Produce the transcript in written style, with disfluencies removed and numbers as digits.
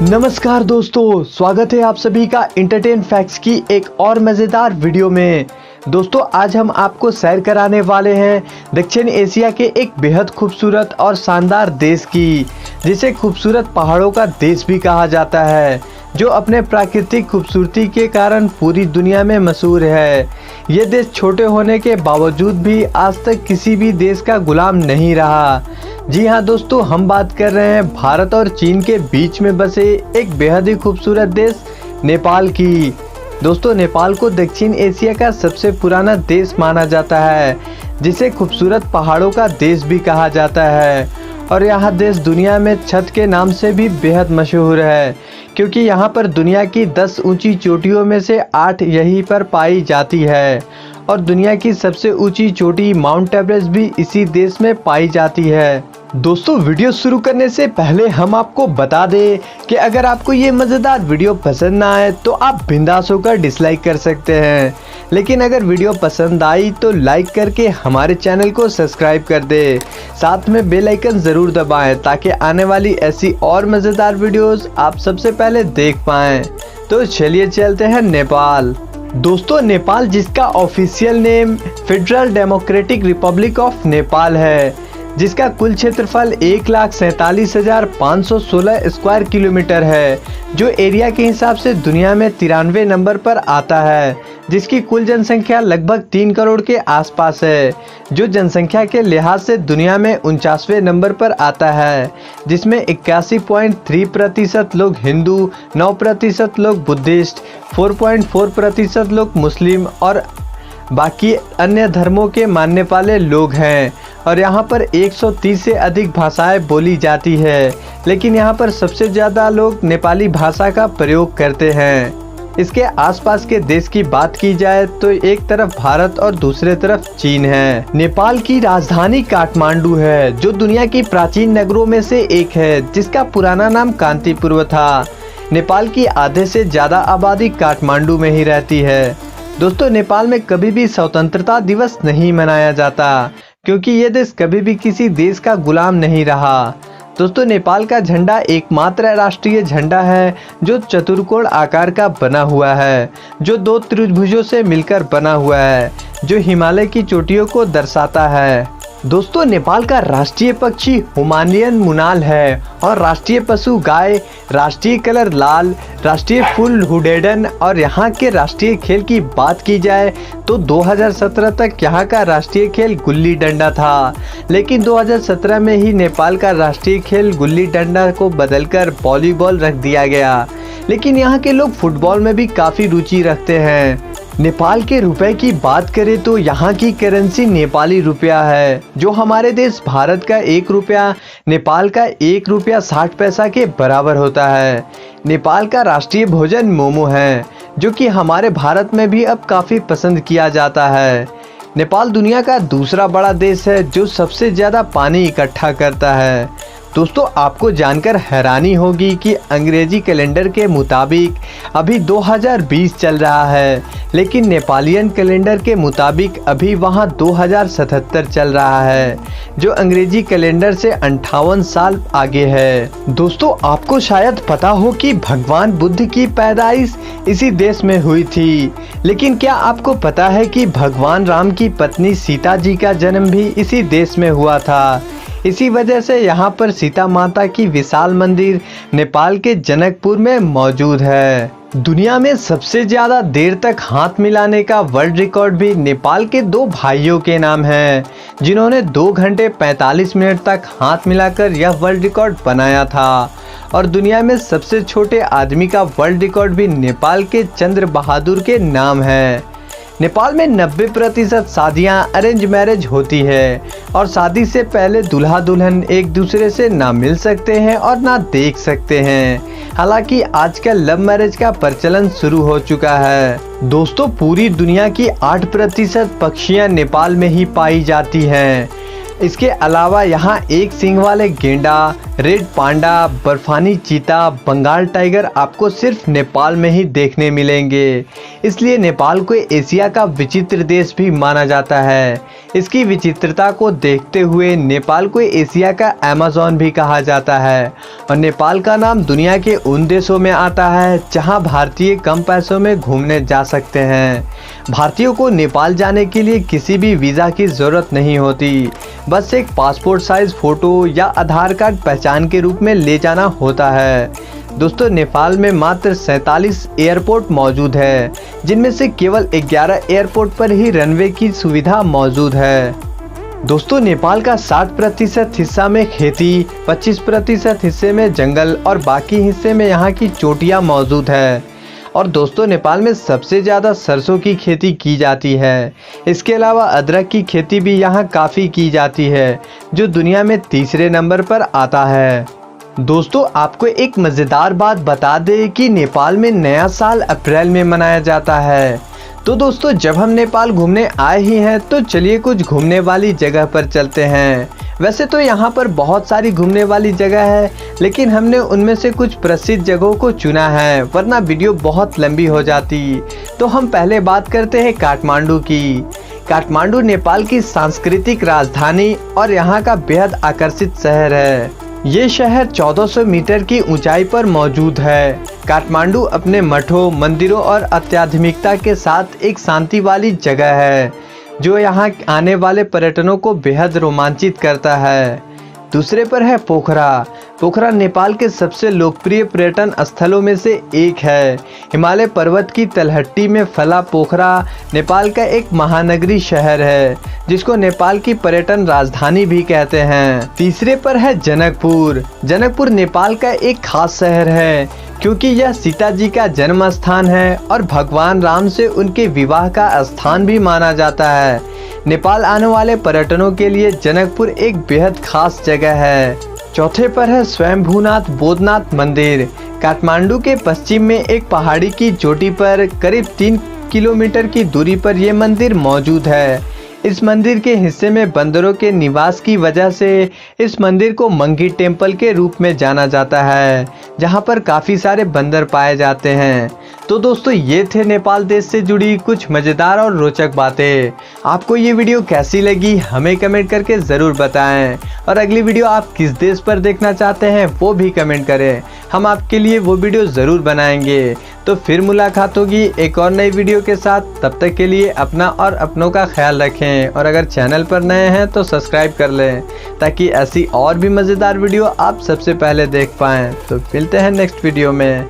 नमस्कार दोस्तों, स्वागत है आप सभी का एंटरटेन फैक्ट्स की एक और मज़ेदार वीडियो में। दोस्तों, आज हम आपको सैर कराने वाले हैं दक्षिण एशिया के एक बेहद खूबसूरत और शानदार देश की, जिसे खूबसूरत पहाड़ों का देश भी कहा जाता है, जो अपने प्राकृतिक खूबसूरती के कारण पूरी दुनिया में मशहूर है। ये देश छोटे होने के बावजूद भी आज तक किसी भी देश का गुलाम नहीं रहा। जी हाँ दोस्तों, हम बात कर रहे हैं भारत और चीन के बीच में बसे एक बेहद ही खूबसूरत देश नेपाल की। दोस्तों, नेपाल को दक्षिण एशिया का सबसे पुराना देश माना जाता है, जिसे खूबसूरत पहाड़ों का देश भी कहा जाता है। और यह देश दुनिया में छत के नाम से भी बेहद मशहूर है, क्योंकि यहाँ पर दुनिया की 10 ऊंची चोटियों में से 8 यहीं पर पाई जाती है। और दुनिया की सबसे ऊंची चोटी माउंट एवरेस्ट भी इसी देश में पाई जाती है। दोस्तों, वीडियो शुरू करने से पहले हम आपको बता दें कि अगर आपको ये मज़ेदार वीडियो पसंद ना आए तो आप बिंदास होकर डिसलाइक कर सकते हैं, लेकिन अगर वीडियो पसंद आई तो लाइक करके हमारे चैनल को सब्सक्राइब कर दे। साथ में बेल आइकन ज़रूर दबाएं ताकि आने वाली ऐसी और मज़ेदार वीडियोस आप सबसे पहले देख पाएँ। तो चलिए चलते हैं नेपाल। दोस्तों, नेपाल, जिसका official name federal democratic Republic of Nepal है, जिसका कुल क्षेत्रफल 1,47,516 स्क्वायर किलोमीटर है, जो एरिया के हिसाब से दुनिया में 93 नंबर पर आता है, जिसकी कुल जनसंख्या लगभग 3 करोड़ के आसपास है, जो जनसंख्या के लिहाज से दुनिया में 49वें नंबर पर आता है, जिसमें 81.3% लोग हिंदू, 9% लोग बुद्धिस्ट, 4.4% लोग मुस्लिम और बाकी अन्य धर्मों के मानने वाले लोग हैं। और यहाँ पर 130 से अधिक भाषाएं बोली जाती है, लेकिन यहाँ पर सबसे ज़्यादा लोग नेपाली भाषा का प्रयोग करते हैं। इसके आसपास के देश की बात की जाए तो एक तरफ भारत और दूसरे तरफ चीन है। नेपाल की राजधानी काठमांडू है, जो दुनिया की प्राचीन नगरों में से एक है, जिसका पुराना नाम कांतिपुर था। नेपाल की आधे से ज़्यादा आबादी काठमांडू में ही रहती है। दोस्तों, नेपाल में कभी भी स्वतंत्रता दिवस नहीं मनाया जाता, क्योंकि ये देश कभी भी किसी देश का गुलाम नहीं रहा। दोस्तों, नेपाल का झंडा एकमात्र राष्ट्रीय झंडा है जो चतुर्कोण आकार का बना हुआ है, जो 2 त्रिभुजों से मिलकर बना हुआ है, जो हिमालय की चोटियों को दर्शाता है। दोस्तों, नेपाल का राष्ट्रीय पक्षी हिमालयन मुनाल है और राष्ट्रीय पशु गाय, राष्ट्रीय कलर लाल, राष्ट्रीय फूल हुडेडन। और यहाँ के राष्ट्रीय खेल की बात की जाए तो 2017 तक यहाँ का राष्ट्रीय खेल गुल्ली डंडा था, लेकिन 2017 में ही नेपाल का राष्ट्रीय खेल गुल्ली डंडा को बदलकर वॉलीबॉल रख दिया गया। लेकिन यहाँ के लोग फुटबॉल में भी काफ़ी रुचि रखते हैं। नेपाल के रुपए की बात करें तो यहाँ की करेंसी नेपाली रुपया है, जो हमारे देश भारत का 1 रुपया नेपाल का 1 रुपया 60 पैसा के बराबर होता है। नेपाल का राष्ट्रीय भोजन मोमो है, जो कि हमारे भारत में भी अब काफ़ी पसंद किया जाता है। नेपाल दुनिया का दूसरा बड़ा देश है जो सबसे ज़्यादा पानी इकट्ठा करता है। दोस्तों, आपको जानकर हैरानी होगी कि अंग्रेजी कैलेंडर के मुताबिक अभी 2020 चल रहा है, लेकिन नेपालियन कैलेंडर के मुताबिक अभी वहां 2077 चल रहा है, जो अंग्रेजी कैलेंडर से 58 साल आगे है। दोस्तों, आपको शायद पता हो कि भगवान बुद्ध की पैदाइश इसी देश में हुई थी, लेकिन क्या आपको पता है कि भगवान राम की पत्नी सीता जी का जन्म भी इसी देश में हुआ था। इसी वजह से यहाँ पर सीता माता की विशाल मंदिर नेपाल के जनकपुर में मौजूद है। दुनिया में सबसे ज्यादा देर तक हाथ मिलाने का वर्ल्ड रिकॉर्ड भी नेपाल के 2 भाइयों के नाम है, जिन्होंने 2 घंटे 45 मिनट तक हाथ मिलाकर यह वर्ल्ड रिकॉर्ड बनाया था। और दुनिया में सबसे छोटे आदमी का वर्ल्ड रिकॉर्ड भी नेपाल के चंद्र बहादुर के नाम है। नेपाल में 90% शादियां अरेंज मैरिज होती है और शादी से पहले दूल्हा दुल्हन एक दूसरे से ना मिल सकते हैं और ना देख सकते हैं। हालांकि आजकल लव मैरिज का प्रचलन शुरू हो चुका है। दोस्तों, पूरी दुनिया की 8% पक्षियां नेपाल में ही पाई जाती हैं। इसके अलावा यहाँ एक सींग वाले गेंडा, रेड पांडा, बर्फानी चीता, बंगाल टाइगर आपको सिर्फ नेपाल में ही देखने मिलेंगे। इसलिए नेपाल को एशिया का विचित्र देश भी माना जाता है। इसकी विचित्रता को देखते हुए नेपाल को एशिया का अमेज़न भी कहा जाता है और नेपाल का नाम दुनिया के उन देशों में आता है जहां भारतीय कम पैसों में घूमने जा सकते हैं। भारतीयों को नेपाल जाने के लिए किसी भी वीज़ा की ज़रूरत नहीं होती, बस एक पासपोर्ट साइज फ़ोटो या आधार कार्ड पहचान के रूप में ले जाना होता है। दोस्तों, नेपाल में मात्र 47 एयरपोर्ट मौजूद है, जिनमें से केवल 11 एयरपोर्ट पर ही रनवे की सुविधा मौजूद है। दोस्तों, नेपाल का 60% हिस्सा में खेती, 25% हिस्से में जंगल और बाकी हिस्से में यहाँ की चोटियाँ मौजूद है। और दोस्तों, नेपाल में सबसे ज़्यादा सरसों की खेती की जाती है। इसके अलावा अदरक की खेती भी यहाँ काफ़ी की जाती है, जो दुनिया में तीसरे नंबर पर आता है। दोस्तों, आपको एक मज़ेदार बात बता दें कि नेपाल में नया साल अप्रैल में मनाया जाता है। तो दोस्तों, जब हम नेपाल घूमने आए ही हैं तो चलिए कुछ घूमने वाली जगह पर चलते हैं। वैसे तो यहाँ पर बहुत सारी घूमने वाली जगह है, लेकिन हमने उनमें से कुछ प्रसिद्ध जगहों को चुना है, वरना वीडियो बहुत लंबी हो जाती। तो हम पहले बात करते हैं काठमांडू की। काठमांडू नेपाल की सांस्कृतिक राजधानी और यहाँ का बेहद आकर्षित शहर है। ये शहर 1400 मीटर की ऊंचाई पर मौजूद है। काठमांडू अपने मठों, मंदिरों और आध्यात्मिकता के साथ एक शांति वाली जगह है, जो यहाँ आने वाले पर्यटनों को बेहद रोमांचित करता है। दूसरे पर है पोखरा। पोखरा नेपाल के सबसे लोकप्रिय पर्यटन स्थलों में से एक है। हिमालय पर्वत की तलहटी में फैला पोखरा नेपाल का एक महानगरी शहर है, जिसको नेपाल की पर्यटन राजधानी भी कहते हैं। तीसरे पर है जनकपुर। जनकपुर नेपाल का एक खास शहर है, क्योंकि यह सीता जी का जन्म स्थान है और भगवान राम से उनके विवाह का स्थान भी माना जाता है। नेपाल आने वाले पर्यटनों के लिए जनकपुर एक बेहद खास जगह है। चौथे पर है स्वयंभूनाथ बोधनाथ मंदिर। काठमांडू के पश्चिम में एक पहाड़ी की चोटी पर करीब 3 किलोमीटर की दूरी पर यह मंदिर मौजूद है। इस मंदिर के हिस्से में बंदरों के निवास की वजह से इस मंदिर को मंकी टेम्पल के रूप में जाना जाता है, जहां पर काफ़ी सारे बंदर पाए जाते हैं। तो दोस्तों, ये थे नेपाल देश से जुड़ी कुछ मज़ेदार और रोचक बातें। आपको ये वीडियो कैसी लगी हमें कमेंट करके ज़रूर बताएं, और अगली वीडियो आप किस देश पर देखना चाहते हैं वो भी कमेंट करें। हम आपके लिए वो वीडियो ज़रूर बनाएंगे। तो फिर मुलाकात होगी एक और नई वीडियो के साथ। तब तक के लिए अपना और अपनों का ख्याल रखें, और अगर चैनल पर नए हैं तो सब्सक्राइब कर लें, ताकि ऐसी और भी मज़ेदार वीडियो आप सबसे पहले देख पाएँ। तो मिलते हैं नेक्स्ट वीडियो में।